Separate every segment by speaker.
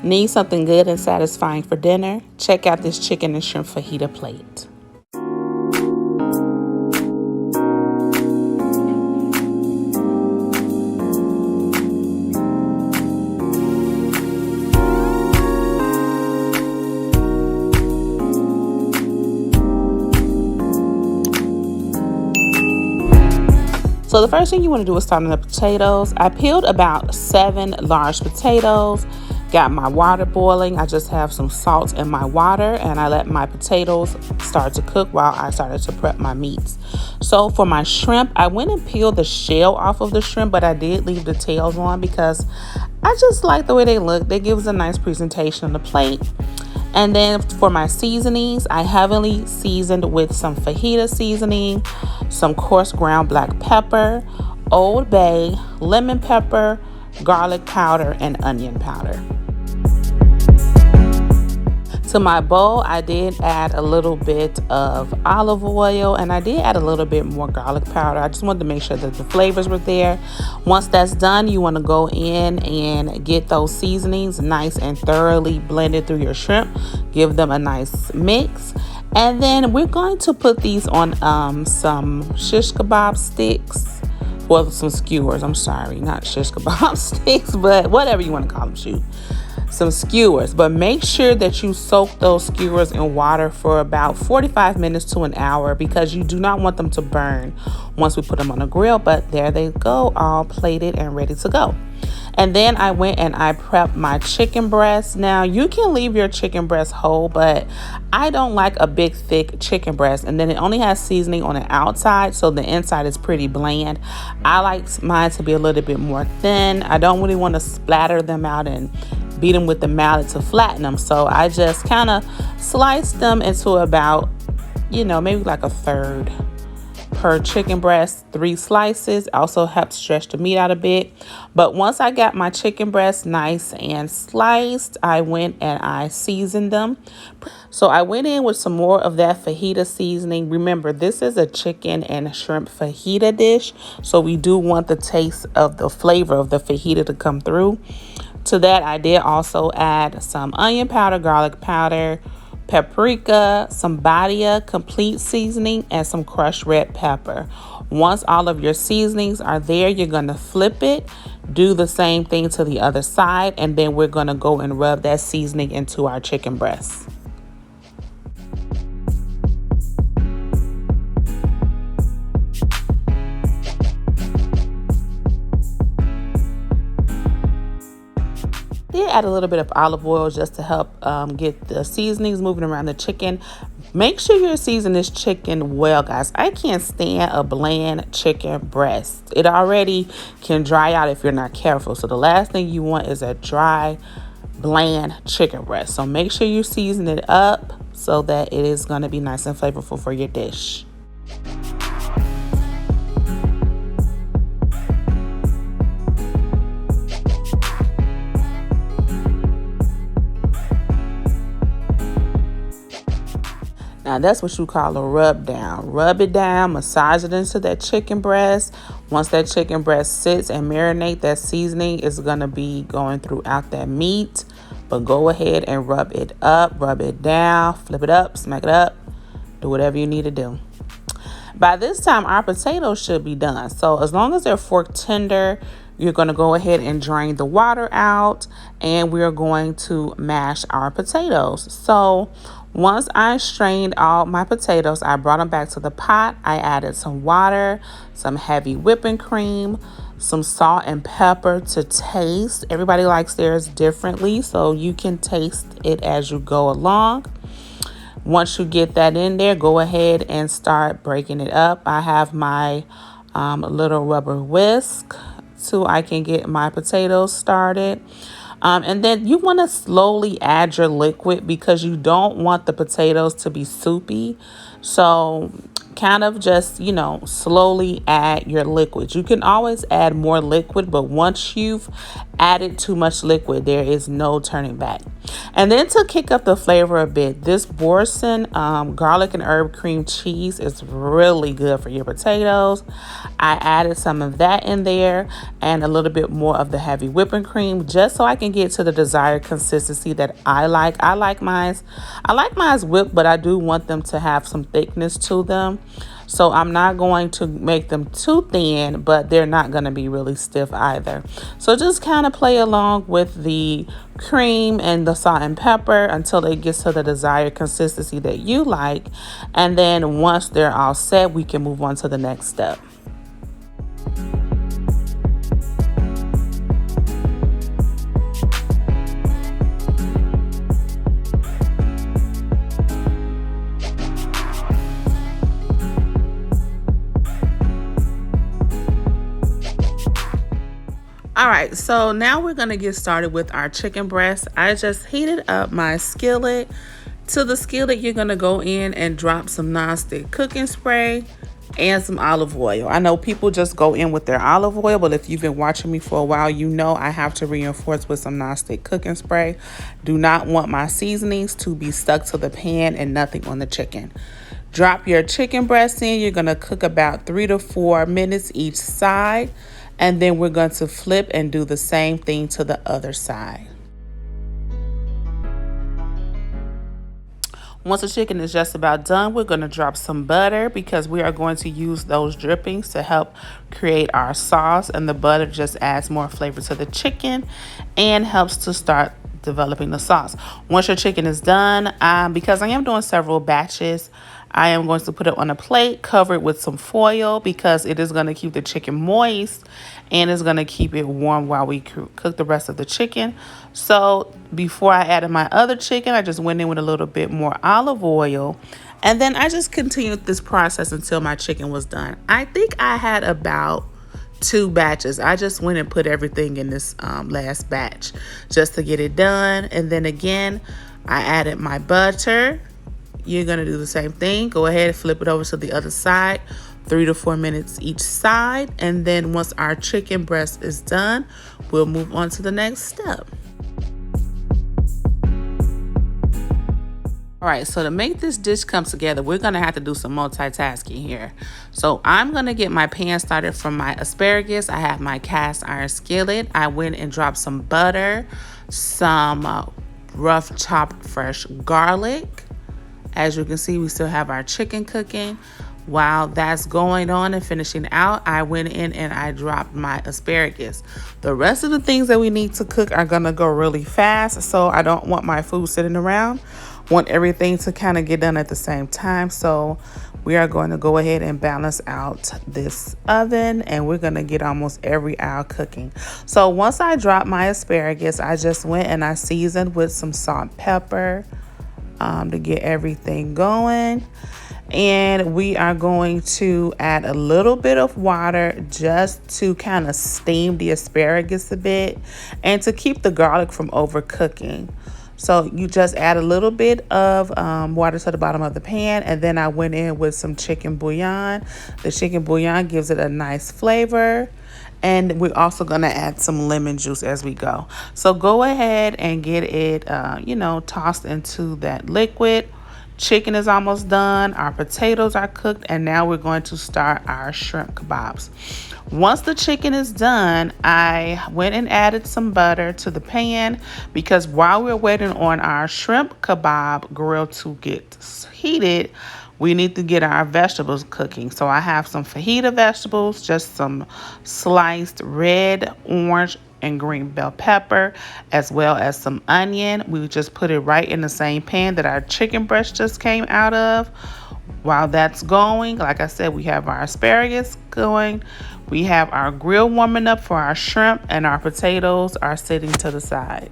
Speaker 1: Need something good and satisfying for dinner? Check out this chicken and shrimp fajita plate. So the first thing you want to do is start on the potatoes. I peeled about 7 large potatoes, got my water boiling. I just have some salt in my water and I let my potatoes start to cook while I started to prep my meats. So for my shrimp, I went and peeled the shell off of the shrimp, but I did leave the tails on because I just like the way they look. They give us a nice presentation on the plate. And then for my seasonings, I heavily seasoned with some fajita seasoning, some coarse ground black pepper, Old Bay, lemon pepper, garlic powder, and onion powder. To my bowl, I did add a little bit of olive oil and I did add a little bit more garlic powder. I just wanted to make sure that the flavors were there. Once that's done, you want to go in and get those seasonings nice and thoroughly blended through your shrimp. Give them a nice mix. And then we're going to put these on some shish kebab sticks. Well, some skewers. I'm sorry, not shish kebab sticks, but whatever you want to call them, shoot. Some skewers, but make sure that you soak those skewers in water for about 45 minutes to an hour because you do not want them to burn once we put them on the grill. But there they go, all plated and ready to go. And then I went and I prepped my chicken breast. Now you can leave your chicken breast whole, but I don't like a big thick chicken breast, and then it only has seasoning on the outside, so the inside is pretty bland. I like mine to be a little bit more thin. I don't really want to splatter them out and beat them with the mallet to flatten them, so I just kind of sliced them into about, maybe like a third per chicken breast, 3 slices. Also helps stretch the meat out a bit. But once I got my chicken breast nice and sliced, I went and I seasoned them. So I went in with some more of that fajita seasoning. Remember, this is a chicken and shrimp fajita dish, so we do want the taste of the flavor of the fajita to come through. To that, I did also add some onion powder, garlic powder, paprika, some Badia complete seasoning, and some crushed red pepper. Once all of your seasonings are there, you're going to flip it, do the same thing to the other side, and then we're going to go and rub that seasoning into our chicken breast. Did add a little bit of olive oil just to help get the seasonings moving around the chicken. Make sure you season this chicken well, guys. I can't stand a bland chicken breast. It already can dry out if you're not careful. So the last thing you want is a dry, bland chicken breast. So make sure you season it up so that it is going to be nice and flavorful for your dish. Now that's what you call a rub down. Rub it down, massage it into that chicken breast. Once that chicken breast sits and marinate, that seasoning is going to be going throughout that meat. But go ahead and rub it up, rub it down, flip it up, smack it up, do whatever you need to do. By this time, our potatoes should be done. So as long as they're fork tender, you're going to go ahead and drain the water out, and we're going to mash our potatoes. So once I strained all my potatoes, I brought them back to the pot. I added some water, some heavy whipping cream, some salt and pepper to taste. Everybody likes theirs differently, so you can taste it as you go along. Once you get that in there, go ahead and start breaking it up. I have my little rubber whisk so I can get my potatoes started. And then you want to slowly add your liquid because you don't want the potatoes to be soupy. So kind of just, slowly add your liquid. You can always add more liquid, but once you've added too much liquid, there is no turning back. And then to kick up the flavor a bit, this Borson garlic and herb cream cheese is really good for your potatoes. I added some of that in there and a little bit more of the heavy whipping cream just so I can get to the desired consistency that I like. I like mine whipped, but I do want them to have some thickness to them. So I'm not going to make them too thin, but they're not going to be really stiff either. So just kind of play along with the cream and the salt and pepper until it gets to the desired consistency that you like. And then once they're all set, we can move on to the next step. All right, so now we're gonna get started with our chicken breast. I just heated up my skillet. To the skillet, you're gonna go in and drop some nonstick cooking spray and some olive oil. I know people just go in with their olive oil, but if you've been watching me for a while, you know I have to reinforce with some nonstick cooking spray. Do not want my seasonings to be stuck to the pan and nothing on the chicken. Drop your chicken breast in. You're gonna cook about 3 to 4 minutes each side. And then we're going to flip and do the same thing to the other side. Once the chicken is just about done, we're going to drop some butter because we are going to use those drippings to help create our sauce. And the butter just adds more flavor to the chicken and helps to start developing the sauce. Once your chicken is done, because I am doing several batches, I am going to put it on a plate, cover it with some foil because it is going to keep the chicken moist and it's going to keep it warm while we cook the rest of the chicken. So before I added my other chicken, I just went in with a little bit more olive oil. And then I just continued this process until my chicken was done. I think I had about 2 batches. I just went and put everything in this last batch just to get it done. And then again, I added my butter. You're going to do the same thing. Go ahead and flip it over to the other side, 3 to 4 minutes each side. And then once our chicken breast is done, we'll move on to the next step. All right, so to make this dish come together, we're going to have to do some multitasking here. So I'm going to get my pan started from my asparagus. I have my cast iron skillet. I went and dropped some butter, some rough chopped fresh garlic. As you can see, we still have our chicken cooking. While that's going on and finishing out, I went in and I dropped my asparagus. The rest of the things that we need to cook are gonna go really fast, so I don't want my food sitting around. Want everything to kind of get done at the same time. So we are going to go ahead and balance out this oven and we're gonna get almost every hour cooking. So once I dropped my asparagus, I just went and I seasoned with some salt and pepper to get everything going. And we are going to add a little bit of water just to kind of steam the asparagus a bit and to keep the garlic from overcooking. So you just add a little bit of water to the bottom of the pan, and then I went in with some chicken bouillon. The chicken bouillon gives it a nice flavor. And we're also going to add some lemon juice as we go. So go ahead and get it, tossed into that liquid. Chicken is almost done. Our potatoes are cooked. And now we're going to start our shrimp kebabs. Once the chicken is done, I went and added some butter to the pan because while we're waiting on our shrimp kebab grill to get heated, we need to get our vegetables cooking. So I have some fajita vegetables, just some sliced red, orange, and green bell pepper, as well as some onion. We just put it right in the same pan that our chicken breast just came out of. While that's going, like I said, we have our asparagus going. We have our grill warming up for our shrimp, and our potatoes are sitting to the side.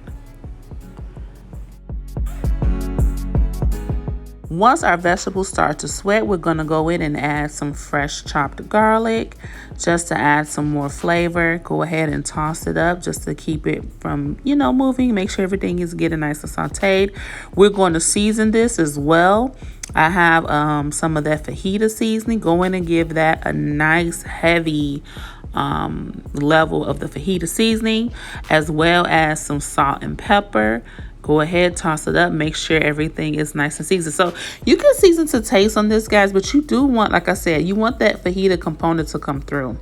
Speaker 1: Once our vegetables start to sweat, we're going to go in and add some fresh chopped garlic just to add some more flavor. Go ahead and toss it up just to keep it from, moving. Make sure everything is getting nice and sauteed. We're going to season this as well. I have some of that fajita seasoning. Go in and give that a nice heavy level of the fajita seasoning, as well as some salt and pepper. Go ahead, toss it up, make sure everything is nice and seasoned. So you can season to taste on this, guys, but you do want, like I said, you want that fajita component to come through.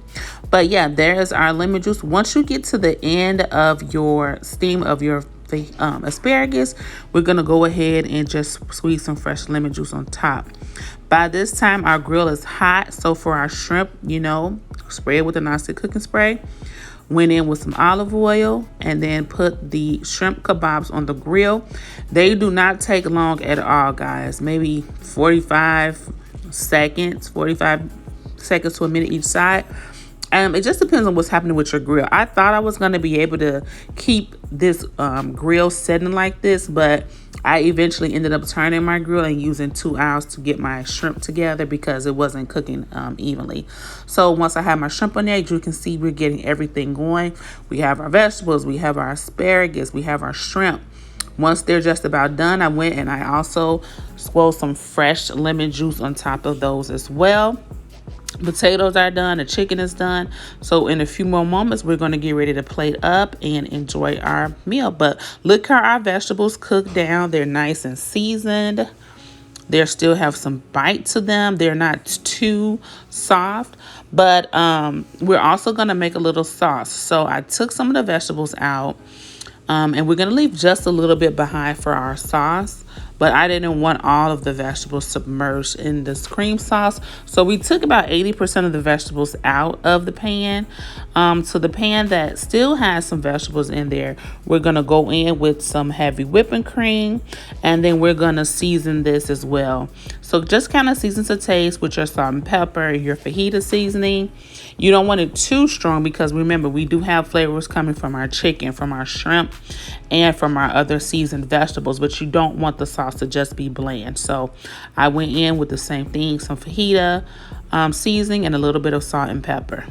Speaker 1: But yeah, there's our lemon juice. Once you get to the end of your steam of your asparagus, we're gonna go ahead and just squeeze some fresh lemon juice on top. By this time, our grill is hot, so for our shrimp, spray it with a nonstick cooking spray. Went in with some olive oil and then put the shrimp kebabs on the grill. They do not take long at all, guys. Maybe 45 seconds to a minute each side. It just depends on what's happening with your grill. I thought I was going to be able to keep this grill setting like this, but I eventually ended up turning my grill and using 2 hours to get my shrimp together because it wasn't cooking evenly. So once I have my shrimp on there, you can see we're getting everything going. We have our vegetables, we have our asparagus, we have our shrimp. Once they're just about done, I went and I also squeezed some fresh lemon juice on top of those as well. Potatoes are done, the chicken is done. So in a few more moments, we're going to get ready to plate up and enjoy our meal. But look how our vegetables cook down. They're nice and seasoned. They still have some bite to them. They're not too soft. But we're also going to make a little sauce. So I took some of the vegetables out. And we're going to leave just a little bit behind for our sauce. But I didn't want all of the vegetables submerged in this cream sauce. So we took about 80% of the vegetables out of the pan. So the pan that still has some vegetables in there, we're going to go in with some heavy whipping cream. And then we're going to season this as well. So just kind of season to taste with your salt and pepper, your fajita seasoning. You don't want it too strong because remember, we do have flavors coming from our chicken, from our shrimp, and from our other seasoned vegetables, but you don't want the sauce to just be bland. So I went in with the same thing, some fajita seasoning and a little bit of salt and pepper.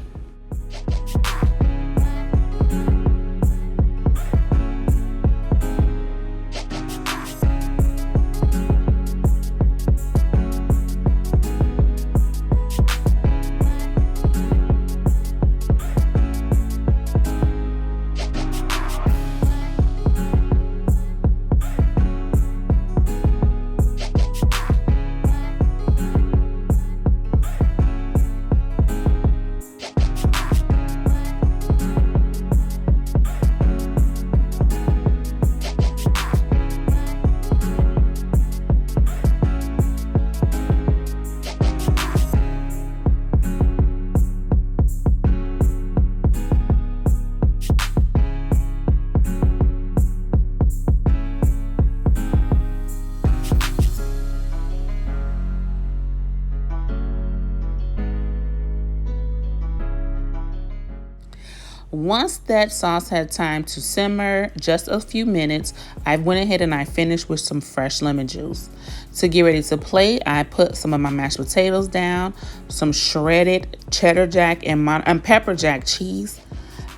Speaker 1: Once that sauce had time to simmer just a few minutes, I went ahead and I finished with some fresh lemon juice. To get ready to plate, I put some of my mashed potatoes down, some shredded cheddar jack and pepper jack cheese.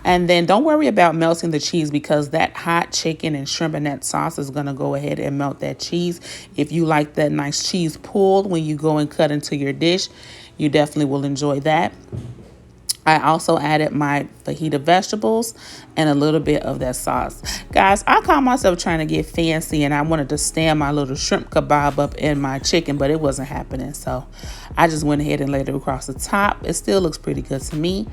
Speaker 1: And then don't worry about melting the cheese because that hot chicken and shrimp and that sauce is going to go ahead and melt that cheese. If you like that nice cheese pulled when you go and cut into your dish, you definitely will enjoy that. I also added my fajita vegetables and a little bit of that sauce. Guys, I caught myself trying to get fancy and I wanted to stand my little shrimp kebab up in my chicken, but it wasn't happening. So I just went ahead and laid it across the top. It still looks pretty good to me.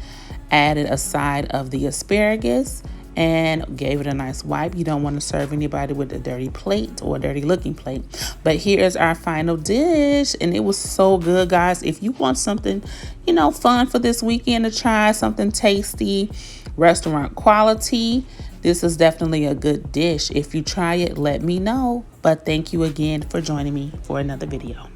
Speaker 1: Added a side of the asparagus and gave it a nice wipe. You don't want to serve anybody with a dirty plate or a dirty looking plate. But here's our final dish, and it was so good, guys. If you want something, fun for this weekend to try, something tasty, restaurant quality, this is definitely a good dish. If you try it, let me know. But thank you again for joining me for another video.